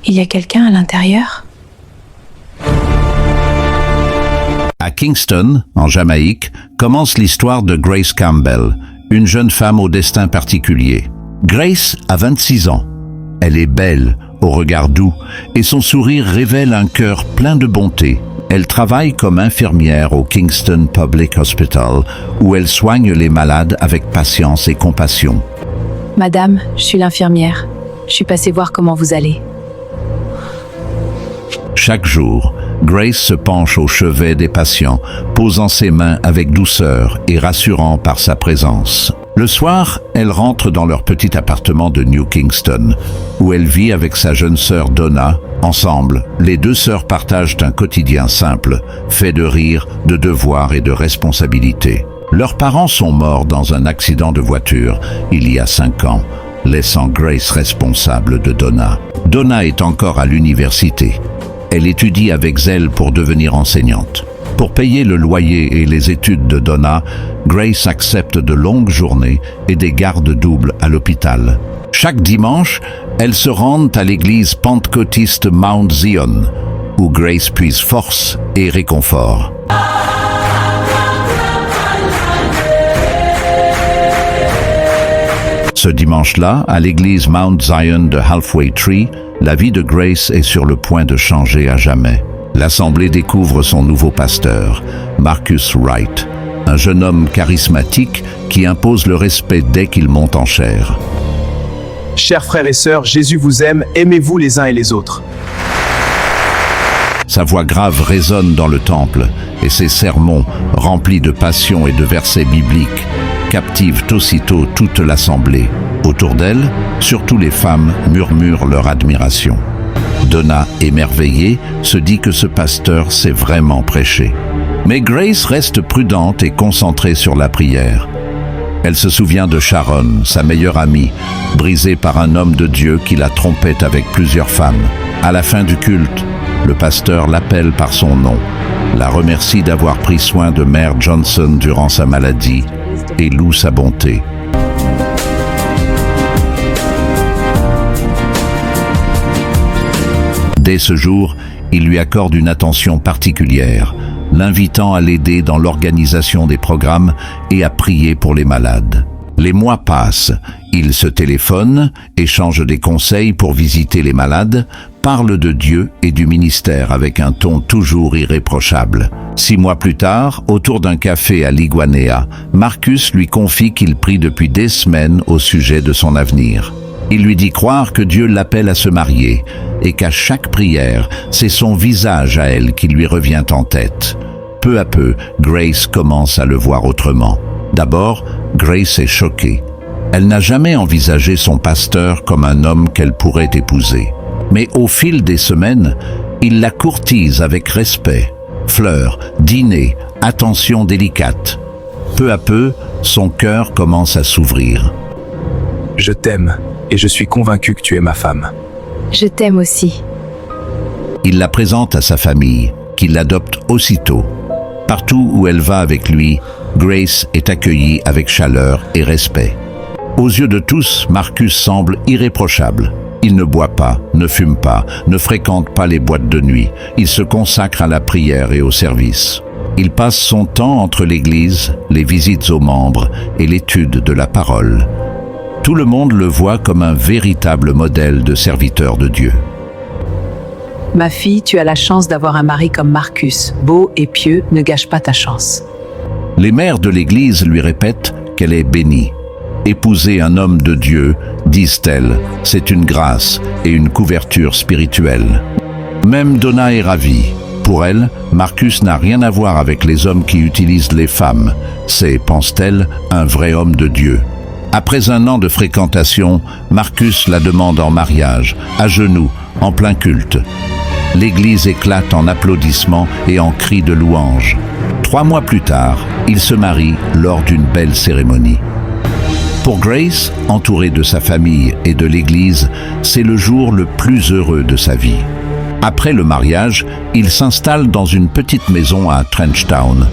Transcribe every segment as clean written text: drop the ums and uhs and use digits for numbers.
Il y a quelqu'un à l'intérieur? À Kingston, en Jamaïque, commence l'histoire de Grace Campbell, une jeune femme au destin particulier. Grace a 26 ans. Elle est belle, au regard doux, et son sourire révèle un cœur plein de bonté. Elle travaille comme infirmière au Kingston Public Hospital, où elle soigne les malades avec patience et compassion. Madame, je suis l'infirmière. Je suis passée voir comment vous allez. Chaque jour, Grace se penche au chevet des patients, posant ses mains avec douceur et rassurant par sa présence. Le soir, elle rentre dans leur petit appartement de New Kingston, où elle vit avec sa jeune sœur Donna. Ensemble, les deux sœurs partagent un quotidien simple, fait de rire, de devoirs et de responsabilités. Leurs parents sont morts dans un accident de voiture il y a 5 ans, laissant Grace responsable de Donna. Donna est encore à l'université. Elle étudie avec zèle pour devenir enseignante. Pour payer le loyer et les études de Donna, Grace accepte de longues journées et des gardes doubles à l'hôpital. Chaque dimanche, elles se rendent à l'église pentecôtiste Mount Zion, où Grace puise force et réconfort. Ce dimanche-là, à l'église Mount Zion de Halfway Tree, la vie de Grace est sur le point de changer à jamais. L'Assemblée découvre son nouveau pasteur, Marcus Wright, un jeune homme charismatique qui impose le respect dès qu'il monte en chair. Chers frères et sœurs, Jésus vous aime, aimez-vous les uns et les autres. Sa voix grave résonne dans le temple et ses sermons, remplis de passion et de versets bibliques, captivent aussitôt toute l'assemblée. Autour d'elle, surtout les femmes murmurent leur admiration. Donna, émerveillée, se dit que ce pasteur sait vraiment prêcher. Mais Grace reste prudente et concentrée sur la prière. Elle se souvient de Sharon, sa meilleure amie, brisée par un homme de Dieu qui la trompait avec plusieurs femmes. À la fin du culte, le pasteur l'appelle par son nom, la remercie d'avoir pris soin de Mère Johnson durant sa maladie et loue sa bonté. Dès ce jour, il lui accorde une attention particulière, l'invitant à l'aider dans l'organisation des programmes et à prier pour les malades. Les mois passent, il se téléphone, échange des conseils pour visiter les malades, parle de Dieu et du ministère avec un ton toujours irréprochable. 6 mois plus tard, autour d'un café à Liguanea, Marcus lui confie qu'il prie depuis des semaines au sujet de son avenir. Il lui dit croire que Dieu l'appelle à se marier et qu'à chaque prière, c'est son visage à elle qui lui revient en tête. Peu à peu, Grace commence à le voir autrement. D'abord, Grace est choquée. Elle n'a jamais envisagé son pasteur comme un homme qu'elle pourrait épouser. Mais au fil des semaines, il la courtise avec respect. Fleurs, dîners, attention délicate. Peu à peu, son cœur commence à s'ouvrir. Je t'aime et je suis convaincu que tu es ma femme. Je t'aime aussi. Il la présente à sa famille, qui l'adopte aussitôt. Partout où elle va avec lui, Grace est accueillie avec chaleur et respect. Aux yeux de tous, Marcus semble irréprochable. Il ne boit pas, ne fume pas, ne fréquente pas les boîtes de nuit. Il se consacre à la prière et au service. Il passe son temps entre l'église, les visites aux membres et l'étude de la parole. Tout le monde le voit comme un véritable modèle de serviteur de Dieu. Ma fille, tu as la chance d'avoir un mari comme Marcus. Beau et pieux, ne gâche pas ta chance. Les mères de l'Église lui répètent qu'elle est bénie. Épouser un homme de Dieu, disent-elles, c'est une grâce et une couverture spirituelle. Même Donna est ravie. Pour elle, Marcus n'a rien à voir avec les hommes qui utilisent les femmes. C'est, pense-t-elle, un vrai homme de Dieu. Après 1 an de fréquentation, Marcus la demande en mariage, à genoux, en plein culte. L'église éclate en applaudissements et en cris de louange. 3 mois plus tard, ils se marient lors d'une belle cérémonie. Pour Grace, entourée de sa famille et de l'église, c'est le jour le plus heureux de sa vie. Après le mariage, il s'installe dans une petite maison à Trenchtown.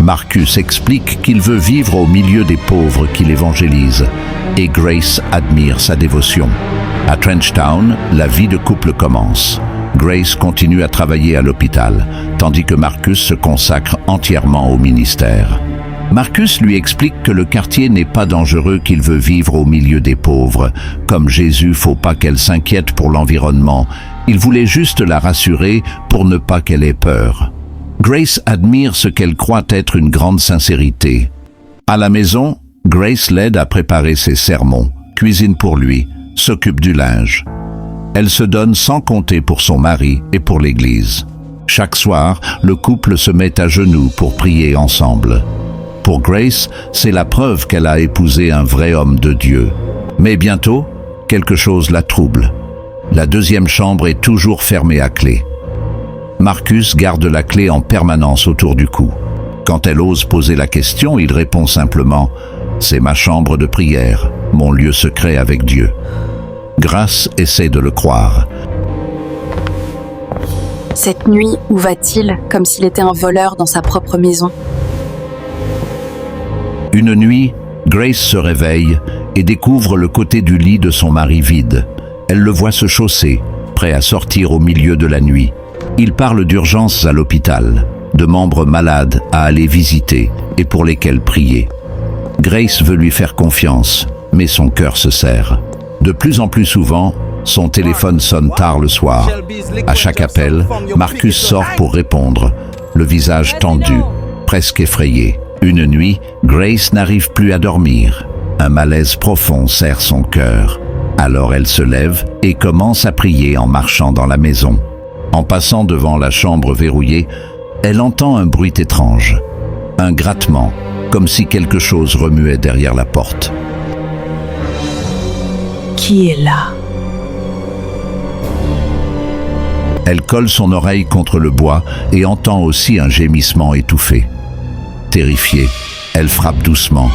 Marcus explique qu'il veut vivre au milieu des pauvres qu'il évangélise, et Grace admire sa dévotion. À Trenchtown, la vie de couple commence. Grace continue à travailler à l'hôpital, tandis que Marcus se consacre entièrement au ministère. Marcus lui explique que le quartier n'est pas dangereux, qu'il veut vivre au milieu des pauvres. Comme Jésus, faut pas qu'elle s'inquiète pour l'environnement. Il voulait juste la rassurer pour ne pas qu'elle ait peur. Grace admire ce qu'elle croit être une grande sincérité. À la maison, Grace l'aide à préparer ses sermons, cuisine pour lui, s'occupe du linge. Elle se donne sans compter pour son mari et pour l'église. Chaque soir, le couple se met à genoux pour prier ensemble. Pour Grace, c'est la preuve qu'elle a épousé un vrai homme de Dieu. Mais bientôt, quelque chose la trouble. La deuxième chambre est toujours fermée à clé. Marcus garde la clé en permanence autour du cou. Quand elle ose poser la question, il répond simplement « C'est ma chambre de prière, mon lieu secret avec Dieu ». Grace essaie de le croire. Cette nuit, où va-t-il, comme s'il était un voleur dans sa propre maison? Une nuit, Grace se réveille et découvre le côté du lit de son mari vide. Elle le voit se chausser, prêt à sortir au milieu de la nuit. Il parle d'urgence à l'hôpital, de membres malades à aller visiter et pour lesquels prier. Grace veut lui faire confiance, mais son cœur se serre. De plus en plus souvent, son téléphone sonne tard le soir. À chaque appel, Marcus sort pour répondre, le visage tendu, presque effrayé. Une nuit, Grace n'arrive plus à dormir. Un malaise profond serre son cœur. Alors elle se lève et commence à prier en marchant dans la maison. En passant devant la chambre verrouillée, elle entend un bruit étrange. Un grattement, comme si quelque chose remuait derrière la porte. Qui est là? Elle colle son oreille contre le bois et entend aussi un gémissement étouffé. Terrifiée, elle frappe doucement.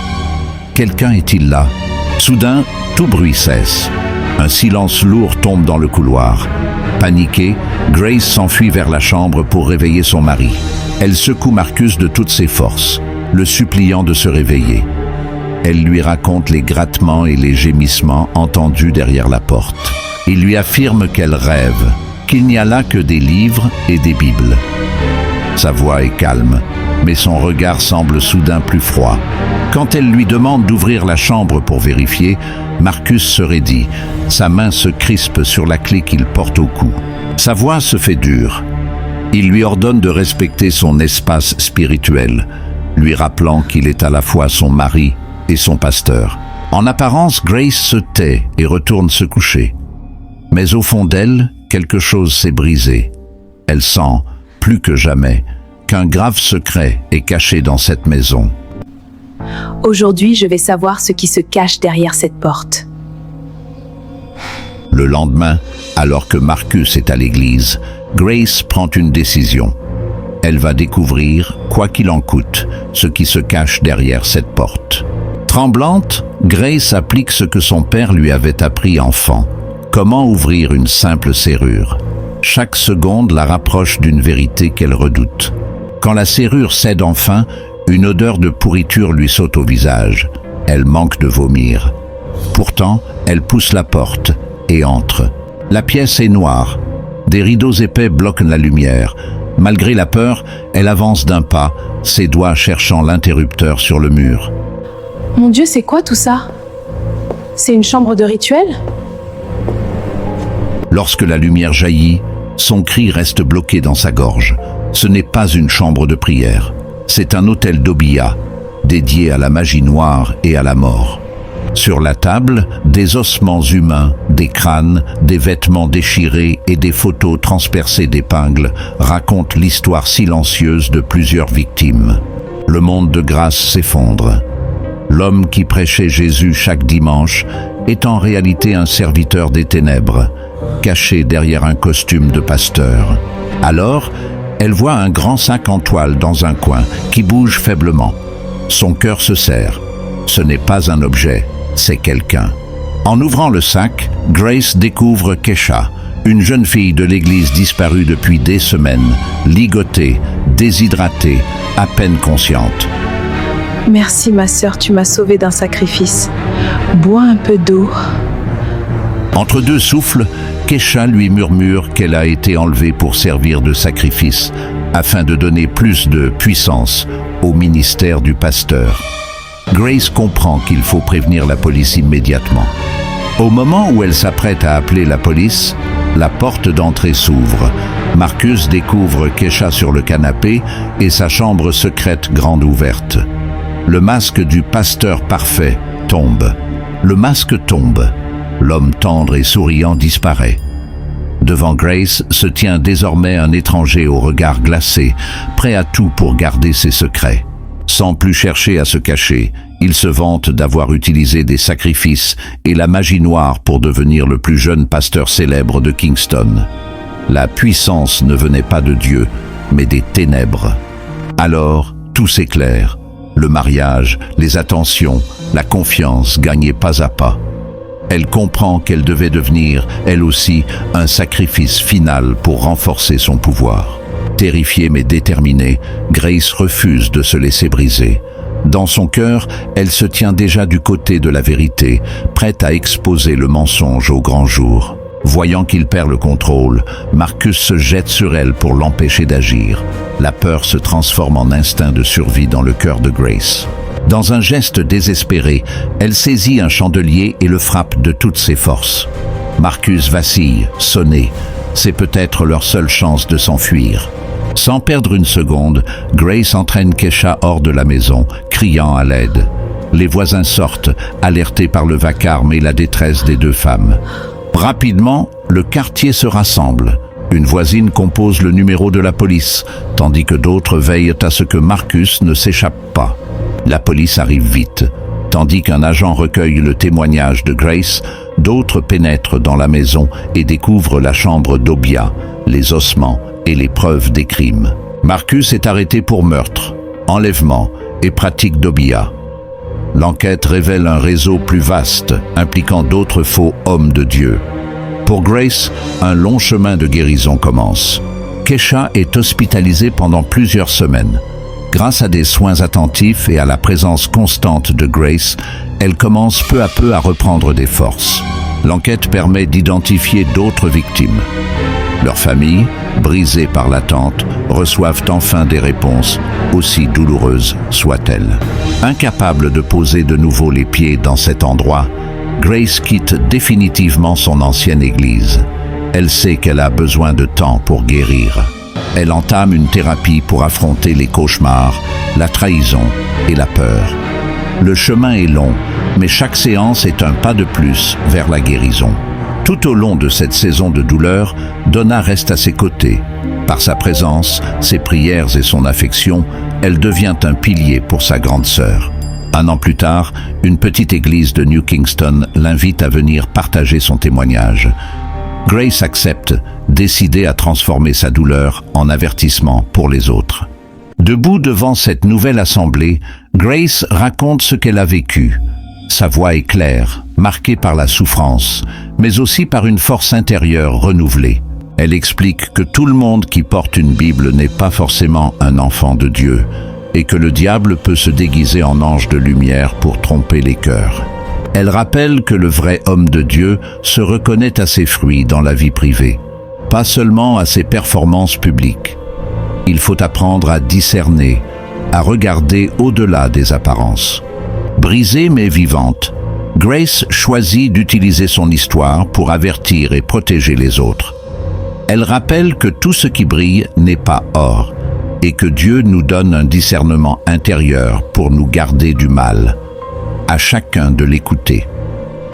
Quelqu'un est-il là? Soudain, tout bruit cesse. Un silence lourd tombe dans le couloir. Paniquée, Grace s'enfuit vers la chambre pour réveiller son mari. Elle secoue Marcus de toutes ses forces, le suppliant de se réveiller. Elle lui raconte les grattements et les gémissements entendus derrière la porte. Il lui affirme qu'elle rêve, qu'il n'y a là que des livres et des Bibles. Sa voix est calme, mais son regard semble soudain plus froid. Quand elle lui demande d'ouvrir la chambre pour vérifier, Marcus se raidit. Sa main se crispe sur la clé qu'il porte au cou. Sa voix se fait dure. Il lui ordonne de respecter son espace spirituel, lui rappelant qu'il est à la fois son mari et son pasteur. En apparence, Grace se tait et retourne se coucher. Mais au fond d'elle, quelque chose s'est brisé. Elle sent, plus que jamais, qu'un grave secret est caché dans cette maison. Aujourd'hui, je vais savoir ce qui se cache derrière cette porte. Le lendemain, alors que Marcus est à l'église, Grace prend une décision. Elle va découvrir, quoi qu'il en coûte, ce qui se cache derrière cette porte. Tremblante, Grace applique ce que son père lui avait appris enfant. Comment ouvrir une simple serrure. Chaque seconde la rapproche d'une vérité qu'elle redoute. Quand la serrure cède enfin, une odeur de pourriture lui saute au visage. Elle manque de vomir. Pourtant, elle pousse la porte et entre. La pièce est noire. Des rideaux épais bloquent la lumière. Malgré la peur, elle avance d'un pas, ses doigts cherchant l'interrupteur sur le mur. Mon Dieu, c'est quoi tout ça? C'est une chambre de rituel? Lorsque la lumière jaillit, son cri reste bloqué dans sa gorge. Ce n'est pas une chambre de prière. C'est un hôtel d'Obiya, dédié à la magie noire et à la mort. Sur la table, des ossements humains, des crânes, des vêtements déchirés et des photos transpercées d'épingles racontent l'histoire silencieuse de plusieurs victimes. Le monde de grâce s'effondre. L'homme qui prêchait Jésus chaque dimanche est en réalité un serviteur des ténèbres, caché derrière un costume de pasteur. Alors, elle voit un grand sac en toile dans un coin qui bouge faiblement. Son cœur se serre. Ce n'est pas un objet, c'est quelqu'un. En ouvrant le sac, Grace découvre Kesha, une jeune fille de l'église disparue depuis des semaines, ligotée, déshydratée, à peine consciente. Merci ma sœur, tu m'as sauvée d'un sacrifice. Bois un peu d'eau. Entre deux souffles, Kesha lui murmure qu'elle a été enlevée pour servir de sacrifice, afin de donner plus de puissance au ministère du pasteur. Grace comprend qu'il faut prévenir la police immédiatement. Au moment où elle s'apprête à appeler la police, la porte d'entrée s'ouvre. Marcus découvre Kesha sur le canapé et sa chambre secrète grande ouverte. Le masque du pasteur parfait tombe. Le masque tombe. L'homme tendre et souriant disparaît. Devant Grace se tient désormais un étranger au regard glacé, prêt à tout pour garder ses secrets. Sans plus chercher à se cacher, il se vante d'avoir utilisé des sacrifices et la magie noire pour devenir le plus jeune pasteur célèbre de Kingston. La puissance ne venait pas de Dieu, mais des ténèbres. Alors, tout s'éclaire. Le mariage, les attentions, la confiance gagnaient pas à pas. Elle comprend qu'elle devait devenir, elle aussi, un sacrifice final pour renforcer son pouvoir. Terrifiée mais déterminée, Grace refuse de se laisser briser. Dans son cœur, elle se tient déjà du côté de la vérité, prête à exposer le mensonge au grand jour. Voyant qu'il perd le contrôle, Marcus se jette sur elle pour l'empêcher d'agir. La peur se transforme en instinct de survie dans le cœur de Grace. Dans un geste désespéré, elle saisit un chandelier et le frappe de toutes ses forces. Marcus vacille, sonné. C'est peut-être leur seule chance de s'enfuir. Sans perdre une seconde, Grace entraîne Kesha hors de la maison, criant à l'aide. Les voisins sortent, alertés par le vacarme et la détresse des deux femmes. Rapidement, le quartier se rassemble. Une voisine compose le numéro de la police, tandis que d'autres veillent à ce que Marcus ne s'échappe pas. La police arrive vite. Tandis qu'un agent recueille le témoignage de Grace, d'autres pénètrent dans la maison et découvrent la chambre d'Obia, les ossements et les preuves des crimes. Marcus est arrêté pour meurtre, enlèvement et pratique d'Obia. L'enquête révèle un réseau plus vaste, impliquant d'autres faux hommes de Dieu. Pour Grace, un long chemin de guérison commence. Kesha est hospitalisée pendant plusieurs semaines. Grâce à des soins attentifs et à la présence constante de Grace, elle commence peu à peu à reprendre des forces. L'enquête permet d'identifier d'autres victimes. Leurs familles, brisées par l'attente, reçoivent enfin des réponses, aussi douloureuses soient-elles. Incapable de poser de nouveau les pieds dans cet endroit, Grace quitte définitivement son ancienne église. Elle sait qu'elle a besoin de temps pour guérir. Elle entame une thérapie pour affronter les cauchemars, la trahison et la peur. Le chemin est long, mais chaque séance est un pas de plus vers la guérison. Tout au long de cette saison de douleur, Donna reste à ses côtés. Par sa présence, ses prières et son affection, elle devient un pilier pour sa grande sœur. Un an plus tard, une petite église de New Kingston l'invite à venir partager son témoignage. Grace accepte, décidée à transformer sa douleur en avertissement pour les autres. Debout devant cette nouvelle assemblée, Grace raconte ce qu'elle a vécu. Sa voix est claire, marquée par la souffrance, mais aussi par une force intérieure renouvelée. Elle explique que tout le monde qui porte une Bible n'est pas forcément un enfant de Dieu, et que le diable peut se déguiser en ange de lumière pour tromper les cœurs. Elle rappelle que le vrai homme de Dieu se reconnaît à ses fruits dans la vie privée, pas seulement à ses performances publiques. Il faut apprendre à discerner, à regarder au-delà des apparences. Brisée mais vivante, Grace choisit d'utiliser son histoire pour avertir et protéger les autres. Elle rappelle que tout ce qui brille n'est pas or, et que Dieu nous donne un discernement intérieur pour nous garder du mal. À chacun de l'écouter.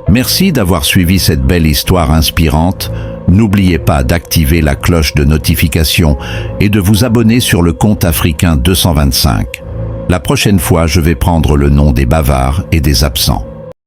Merci d'avoir suivi cette belle histoire inspirante. N'oubliez pas d'activer la cloche de notification et de vous abonner sur le compte africain 225. La prochaine fois, je vais prendre le nom des bavards et des absents.